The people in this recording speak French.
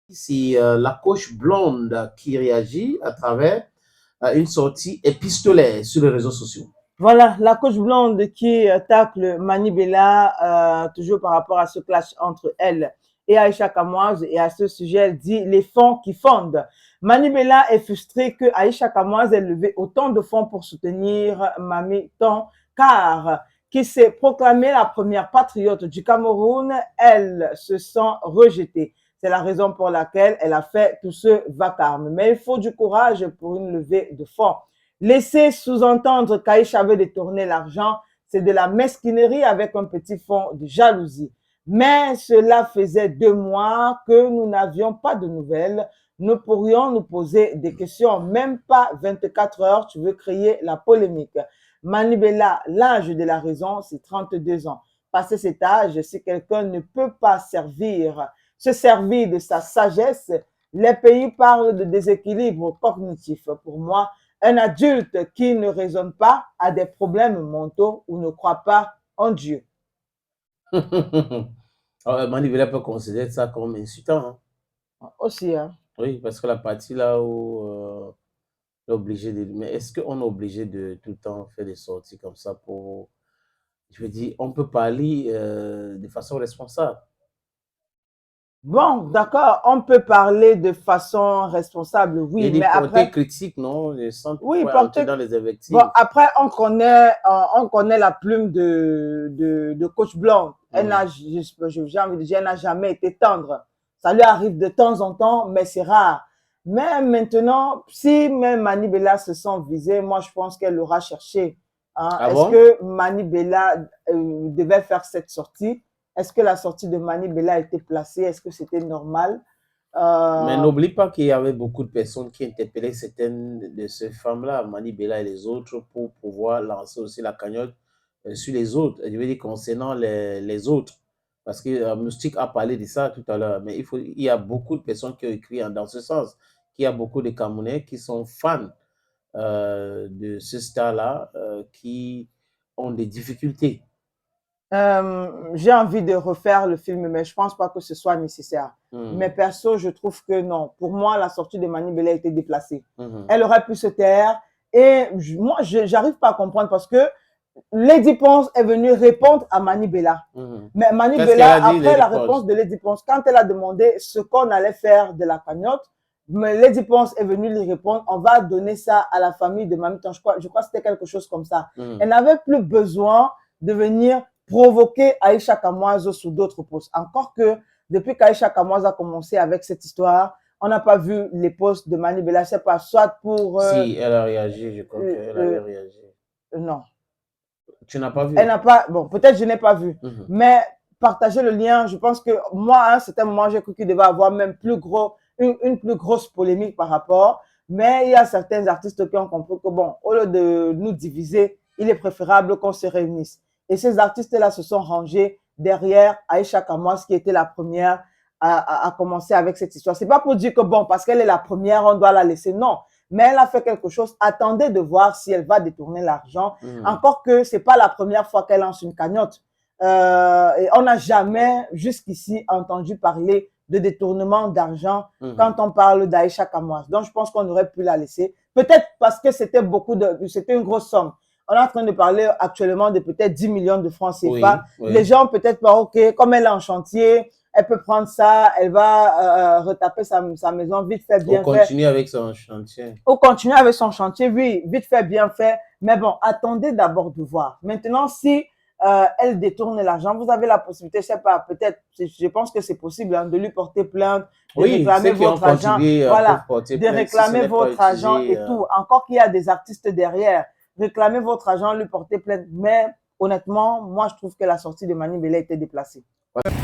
C'est la coach blonde qui réagit à travers une sortie épistolaire sur les réseaux sociaux. Voilà, la coach blonde qui tacle Mani Bella, toujours par rapport à ce clash entre elle et Aïcha Kamoise. Et à ce sujet, elle dit les fonds qui fondent. Mani Bella est frustrée que Aïcha Kamoise ait levé autant de fonds pour soutenir Mami Ton, car qui s'est proclamée la première patriote du Cameroun, elle se sent rejetée. C'est la raison pour laquelle elle a fait tout ce vacarme. Mais il faut du courage pour une levée de fonds. Laisser sous-entendre qu'Aïcha veut détourner l'argent, c'est de la mesquinerie avec un petit fond de jalousie. Mais cela faisait 2 mois que nous n'avions pas de nouvelles. Nous pourrions nous poser des questions. Même pas 24 heures, tu veux créer la polémique. Mani Bella, l'âge de la raison, c'est 32 ans. Passé cet âge, si quelqu'un ne peut pas se servir de sa sagesse, les pays parlent de déséquilibre cognitif. Pour moi, un adulte qui ne raisonne pas a des problèmes mentaux ou ne croit pas en Dieu. Mani Bella peut considérer ça comme insultant. Hein. Aussi, hein. Oui, parce que la partie là où est obligé de... Mais est-ce qu'on est obligé de tout le temps faire des sorties comme ça pour... Je veux dire, on peut parler de façon responsable. Bon, d'accord, on peut parler de façon responsable, oui, mais après... portées critiques, non? Oui, portées dans les invectives. Bon, après, on connaît la plume de Coach Blanc. Elle n'a, j'ai envie de dire, elle n'a jamais été tendre. Ça lui arrive de temps en temps, mais c'est rare. Mais maintenant, si même Mani Bella se sent visée, moi, je pense qu'elle l'aura cherché. Hein. Ah Est-ce bon? que Mani Bella devait faire cette sortie? Est-ce que la sortie de Mani Bella a été placée? Est-ce que c'était normal? Mais n'oublie pas qu'il y avait beaucoup de personnes qui interpellaient certaines de ces femmes-là, Mani Bella et les autres, pour pouvoir lancer aussi la cagnotte sur les autres. Je veux dire, concernant les autres. Parce que Moustique a parlé de ça tout à l'heure. Mais il y a beaucoup de personnes qui ont écrit dans ce sens. Il y a beaucoup de Camerounais qui sont fans de ce star-là, qui ont des difficultés. J'ai envie de refaire le film, mais je pense pas que ce soit nécessaire. Mais perso, je trouve que non. Pour moi, la sortie de Mani Bella a été déplacée. Elle aurait pu se taire. Et moi, j'arrive pas à comprendre parce que Lady Ponce est venue répondre à Mani Bella. Mais Mani Bella, après la réponse de Lady Ponce, quand elle a demandé ce qu'on allait faire de la cagnotte, mais Lady Ponce est venue lui répondre, on va donner ça à la famille de Mami Tan. Je crois que c'était quelque chose comme ça. Elle n'avait plus besoin de venir provoquer Aïcha Kamoise sous d'autres postes. Encore que depuis qu'Aïcha Kamoise a commencé avec cette histoire, on n'a pas vu les posts de Mani Bella, c'est pas soit pour... si, elle a réagi, je crois qu'elle avait réagi. Non. Tu n'as pas vu? Elle n'a pas... Bon, peut-être je n'ai pas vu. Mais partager le lien, je pense que moi, à un certain moment, j'ai cru qu'il devait avoir même une plus grosse polémique par rapport. Mais il y a certains artistes qui ont compris que, bon, au lieu de nous diviser, il est préférable qu'on se réunisse. Et ces artistes-là se sont rangés derrière Aïcha Kamoise, qui était la première à commencer avec cette histoire. C'est pas pour dire que, bon, parce qu'elle est la première, on doit la laisser. Non. Mais elle a fait quelque chose. Attendez de voir si elle va détourner l'argent. Encore que c'est pas la première fois qu'elle lance une cagnotte. Et on n'a jamais, jusqu'ici, entendu parler de détournement d'argent quand on parle d'Aïcha Kamoise. Donc, je pense qu'on aurait pu la laisser. Peut-être parce que c'était une grosse somme. On est en train de parler actuellement de peut-être 10 millions de francs CFA. Oui. Les gens peut-être pas, ok, comme elle est en chantier, elle peut prendre ça, elle va retaper sa maison, vite fait, bien fait. Ou continuer avec son chantier. Ou continuer avec son chantier, oui, vite fait, bien fait. Mais bon, attendez d'abord de voir. Maintenant, si elle détourne l'argent, vous avez la possibilité, je sais pas, peut-être, je pense que c'est possible hein, de lui porter plainte, de réclamer votre argent, voilà, de réclamer votre argent et tout. Encore qu'il y a des artistes derrière, réclamer votre argent, lui porter plainte. Mais honnêtement, moi, je trouve que la sortie de Mani Bella était déplacée. Voilà.